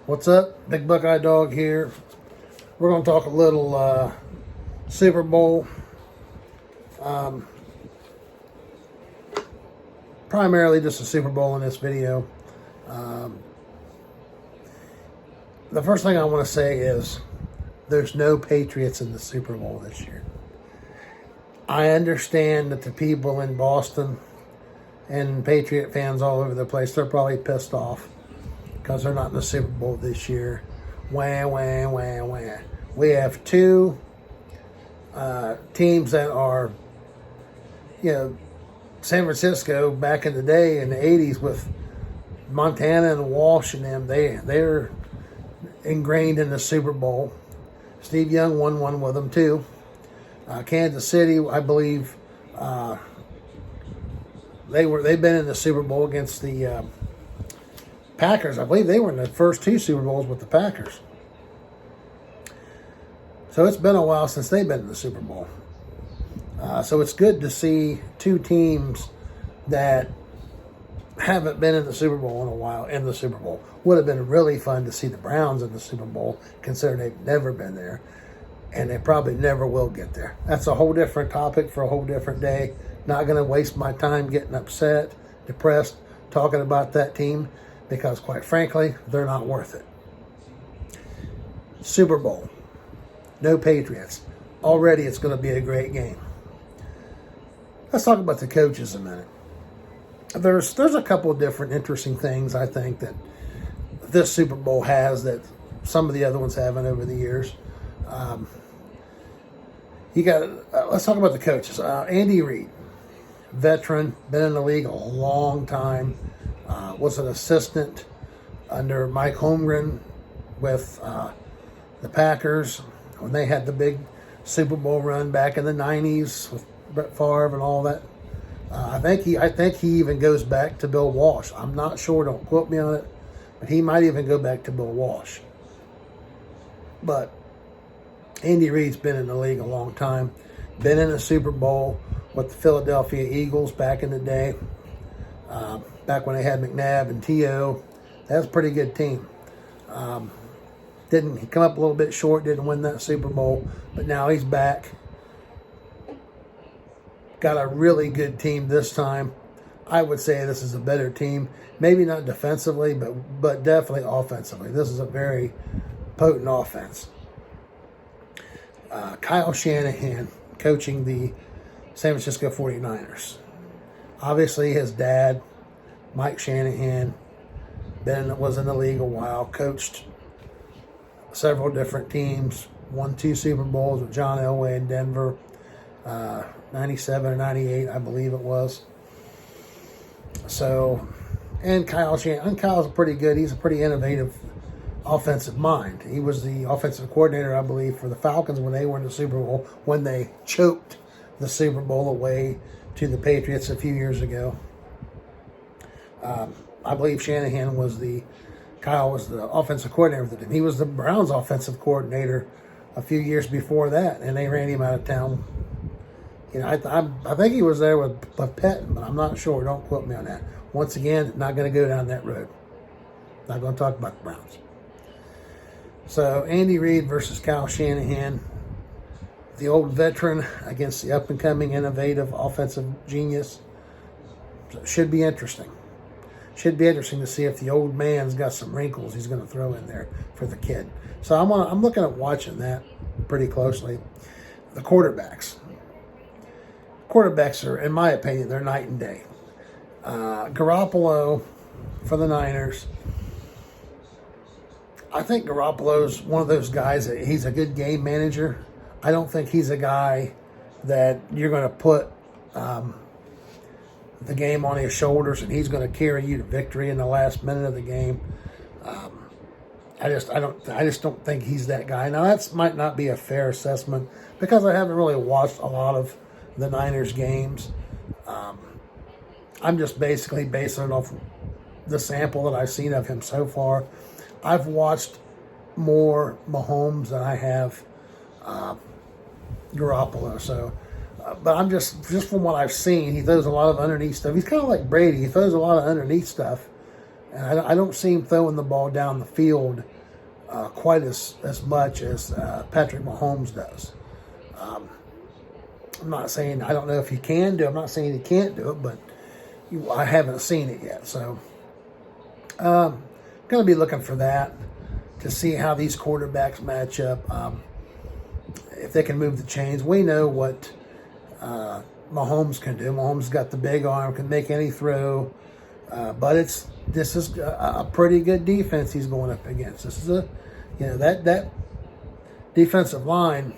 What's up? Big Buckeye Dog here. We're going to talk a little Super Bowl. Primarily just a Super Bowl in this video. The first thing I want to say is there's no Patriots in the Super Bowl this year. I understand that the people in Boston and Patriot fans all over the place, they're probably pissed off because they're not in the Super Bowl this year. Wah, wah, wah, wah. We have two teams that are, San Francisco back in the day in the 80s with Montana and Walsh and them. They're ingrained in the Super Bowl. Steve Young won one with them too. Kansas City, I believe, they've been in the Super Bowl against the Packers. I believe they were in the first two Super Bowls with the Packers. So it's been a while since they've been in the Super Bowl. So it's good to see two teams that haven't been in the Super Bowl in a while in the Super Bowl. Would have been really fun to see the Browns in the Super Bowl, considering they've never been there. And they probably never will get there. That's a whole different topic for a whole different day. Not going to waste my time getting upset, depressed, talking about that team, because quite frankly, they're not worth it. Super Bowl. No Patriots. Already it's going to be a great game. Let's talk about the coaches a minute. There's a couple of different interesting things I think that this Super Bowl has that some of the other ones haven't over the years. Let's talk about the coaches. Andy Reid, veteran, been in the league a long time, was an assistant under Mike Holmgren with the Packers when they had the big Super Bowl run back in the 90s with Brett Favre and all that. I think he even goes back to Bill Walsh. I'm not sure, don't quote me on it, but he might even go back to Bill Walsh. But Andy Reid's been in the league a long time, been in a Super Bowl with the Philadelphia Eagles back in the day, back when they had McNabb and T.O. That's a pretty good team. Didn't come up a little bit short, didn't win that Super Bowl, but now he's back. Got a really good team this time. I would say this is a better team. Maybe not defensively, but definitely offensively. This is a very potent offense. Kyle Shanahan coaching the San Francisco 49ers. Obviously, his dad, Mike Shanahan, was in the league a while, coached several different teams, won 2 Super Bowls with John Elway in Denver, 97 or 98, I believe it was. So, and Kyle's pretty good. He's a pretty innovative offensive mind. He was the offensive coordinator, I believe, for the Falcons when they were in the Super Bowl, when they choked the Super Bowl away to the Patriots a few years ago. I believe Kyle was the offensive coordinator for the team. He was the Browns offensive coordinator a few years before that, and they ran him out of town. I think he was there with Pettin, but I'm not sure. Don't quote me on that. Once again, not going to go down that road. Not going to talk about the Browns. So, Andy Reid versus Kyle Shanahan, the old veteran against the up-and-coming, innovative, offensive genius. So it should be interesting. Should be interesting to see if the old man's got some wrinkles he's going to throw in there for the kid. So I'm looking at watching that pretty closely. The quarterbacks. Quarterbacks are, in my opinion, they're night and day. Garoppolo for the Niners. I think Garoppolo's one of those guys that he's a good game manager. I don't think he's a guy that you're going to put the game on his shoulders and he's going to carry you to victory in the last minute of the game. I just don't think he's that guy. Now that might not be a fair assessment because I haven't really watched a lot of the Niners games. I'm just basically basing it off the sample that I've seen of him so far. I've watched more Mahomes than I have Garoppolo. So, but I'm just from what I've seen, he throws a lot of underneath stuff. He's kind of like Brady. He throws a lot of underneath stuff And I don't see him throwing the ball down the field quite as much as Patrick Mahomes does. I'm not saying, I don't know if he can do it. I'm not saying he can't do it, but I haven't seen it yet. So going to be looking for that to see how these quarterbacks match up. If they can move the chains. We know what Mahomes can do. Mahomes got the big arm, can make any throw. But this is a pretty good defense he's going up against. This is that defensive line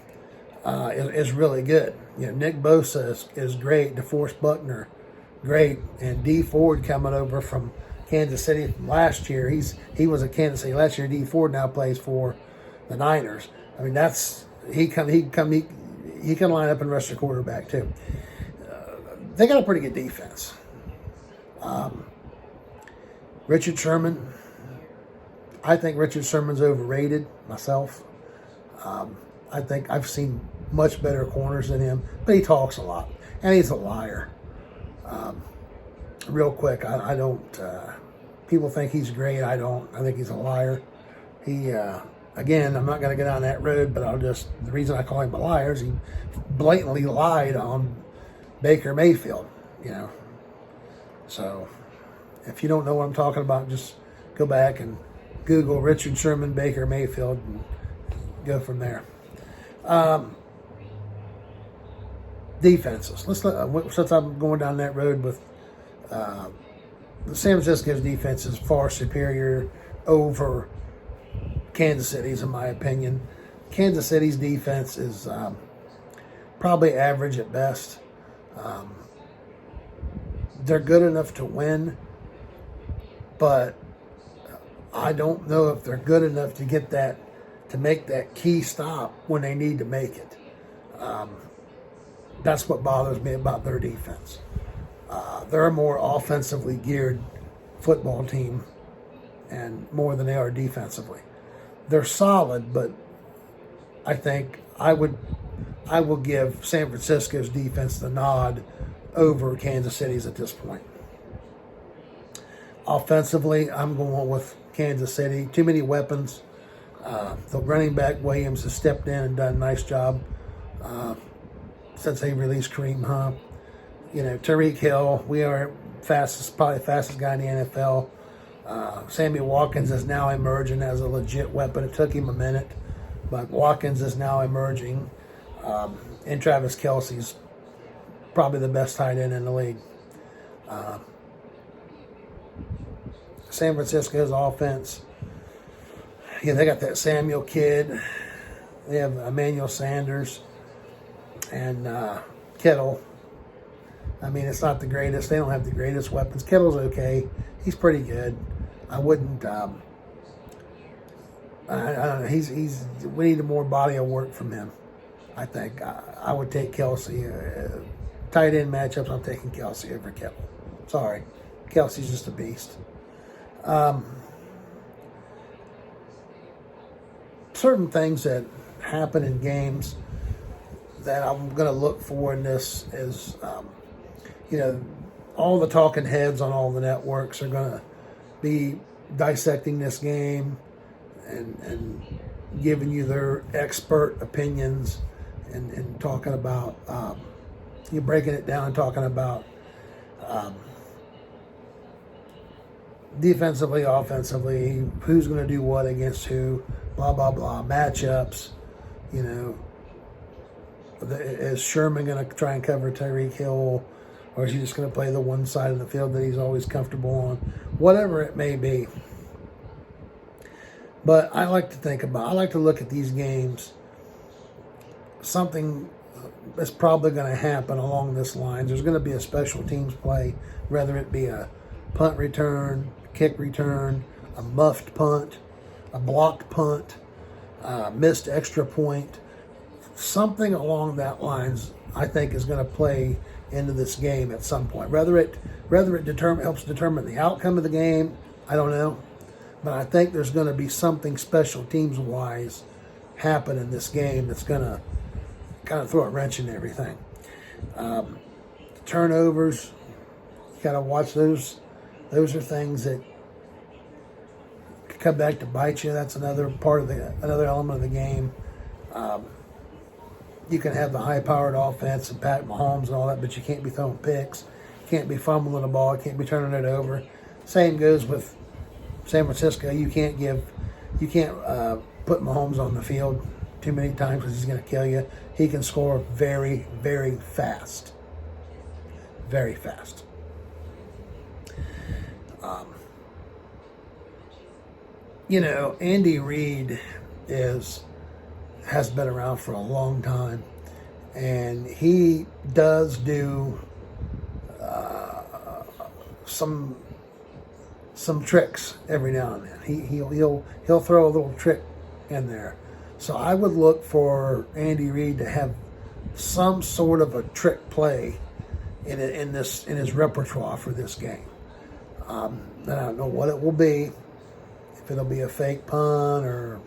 is really good. Nick Bosa is great. DeForest Buckner, great, and Dee Ford coming over from Kansas City from last year. He was at Kansas City last year. Dee Ford now plays for the Niners. I mean, he can line up and rush the quarterback too. They got a pretty good defense. Richard Sherman, I think Richard Sherman's overrated myself. I think I've seen much better corners than him, but he talks a lot, and he's a liar. Real quick, I don't, people think he's great. I don't. I think he's a liar. He, again, I'm not going to get on that road, but the reason I call him a liar is he blatantly lied on Baker Mayfield, So, if you don't know what I'm talking about, just go back and Google Richard Sherman, Baker Mayfield, and go from there. Defenses. Since I'm going down that road with the San Francisco's defense is far superior over Kansas City's, in my opinion. Kansas City's defense is probably average at best. They're good enough to win, but I don't know if they're good enough to make that key stop when they need to make it. That's what bothers me about their defense. They're a more offensively geared football team, and more than they are defensively. They're solid, but I think I will give San Francisco's defense the nod over Kansas City's at this point. Offensively, I'm going with Kansas City. Too many weapons. The running back Williams has stepped in and done a nice job since they released Kareem Hunt. Tyreek Hill, we are probably the fastest guy in the NFL. Sammy Watkins is now emerging as a legit weapon. It took him a minute, but Watkins is now emerging. And Travis Kelce's probably the best tight end in the league. San Francisco's offense, they got that Samuel kid. They have Emmanuel Sanders and Kittle. I mean, it's not the greatest. They don't have the greatest weapons. Kittle's okay. He's pretty good. I wouldn't. I don't know. We need more body of work from him. I think I would take Kelce. Tight end matchups, I'm taking Kelce over Kittle. Sorry, Kelce's just a beast. Certain things that happen in games that I'm going to look for in this is, all the talking heads on all the networks are going to be dissecting this game and giving you their expert opinions and talking about, you're breaking it down and talking about defensively, offensively, who's going to do what against who, blah, blah, blah, matchups, is Sherman going to try and cover Tyreek Hill, or is he just going to play the one side of the field that he's always comfortable on? Whatever it may be. But I like to look at these games. Something is probably going to happen along this line. There's going to be a special teams play, whether it be a punt return, kick return, a muffed punt, a blocked punt, missed extra point. Something along that lines, I think, is going to play into this game at some point. Whether it helps determine the outcome of the game, I don't know. But I think there's going to be something special teams-wise happen in this game that's going to kind of throw a wrench in everything. Turnovers, you got to watch those. Those are things that could come back to bite you. That's another part of another element of the game. You can have the high-powered offense and Pat Mahomes and all that, but you can't be throwing picks. You can't be fumbling the ball. You can't be turning it over. Same goes with San Francisco. You can't put Mahomes on the field too many times because he's going to kill you. He can score very, very fast. Very fast. Andy Reid has been around for a long time, and he does do some tricks every now and then. He'll throw a little trick in there. So I would look for Andy Reid to have some sort of a trick play in his repertoire for this game. And I don't know what it will be. If it'll be a fake punt or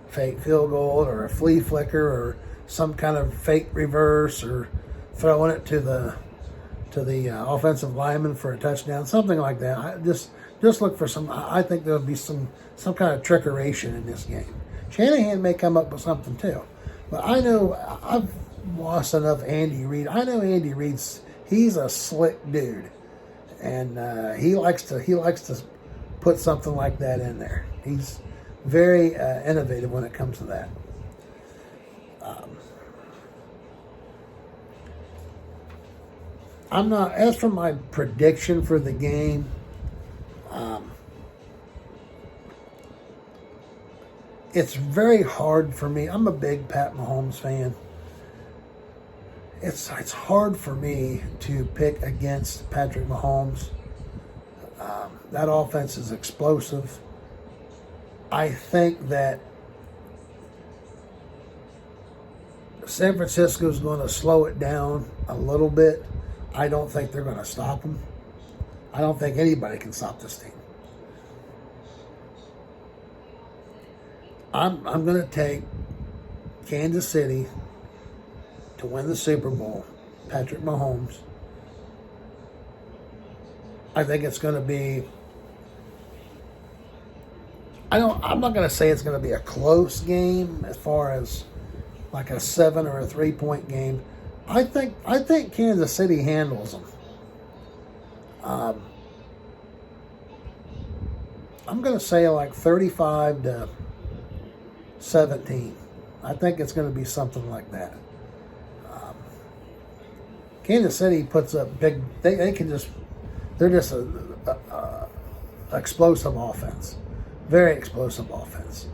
fake field goal or a flea flicker or some kind of fake reverse or throwing it to the offensive lineman for a touchdown, something like that. I just look for some. I think there'll be some kind of trickeration in this game. Shanahan may come up with something too, but I know I've watched enough Andy Reid. I know Andy he's a slick dude, and he likes to put something like that in there. He's very innovative when it comes to that. As for my prediction for the game, it's very hard for me. I'm a big Pat Mahomes fan. It's hard for me to pick against Patrick Mahomes. That offense is explosive. I think that San Francisco is going to slow it down a little bit. I don't think they're going to stop them. I don't think anybody can stop this team. I'm going to take Kansas City to win the Super Bowl. Patrick Mahomes. I think it's going to be. I'm not going to say it's going to be a close game as far as like a 7 or a 3-point game. I think Kansas City handles them. I'm going to say like 35-17. I think it's going to be something like that. Kansas City puts up big. They're just a explosive offense, very explosive offense.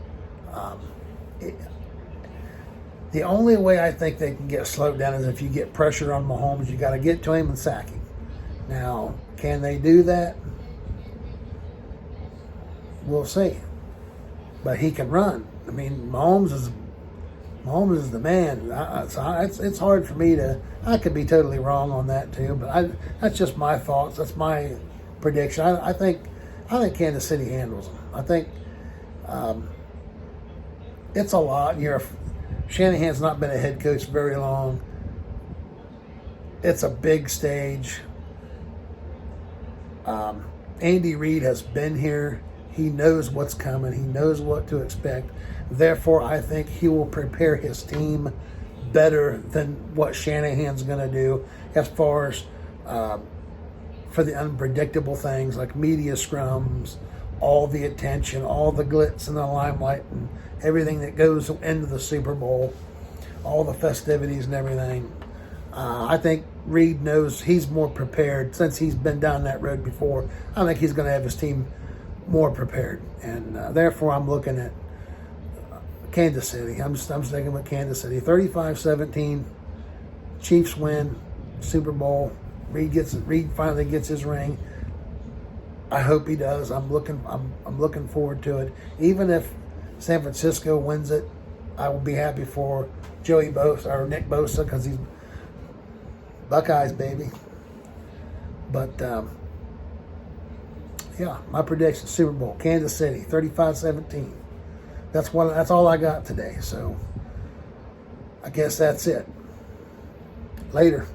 The only way I think they can get slowed down is if you get pressure on Mahomes. You got to get to him and sack him. Now, can they do that? We'll see. But he can run. I mean, Mahomes is the man. It's hard for me to. I could be totally wrong on that too, but that's just my thoughts. That's my prediction. I think Kansas City handles them. I think it's a lot. Shanahan's not been a head coach very long. It's a big stage. Andy Reid has been here. He knows what's coming. He knows what to expect. Therefore, I think he will prepare his team better than what Shanahan's going to do as far as for the unpredictable things like media scrums, all the attention, all the glitz and the limelight and everything that goes into the Super Bowl, all the festivities and everything. I think Reid knows he's more prepared since he's been down that road before. I think he's going to have his team more prepared. And therefore, I'm looking at Kansas City. I'm sticking with Kansas City. 35-17. Chiefs win Super Bowl. Reid finally gets his ring. I hope he does. I'm looking forward to it. Even if San Francisco wins it, I will be happy for Joey Bosa or Nick Bosa because he's Buckeyes, baby. But yeah, my prediction: Super Bowl, Kansas City, 35-17. That's all I got today. So I guess that's it. Later.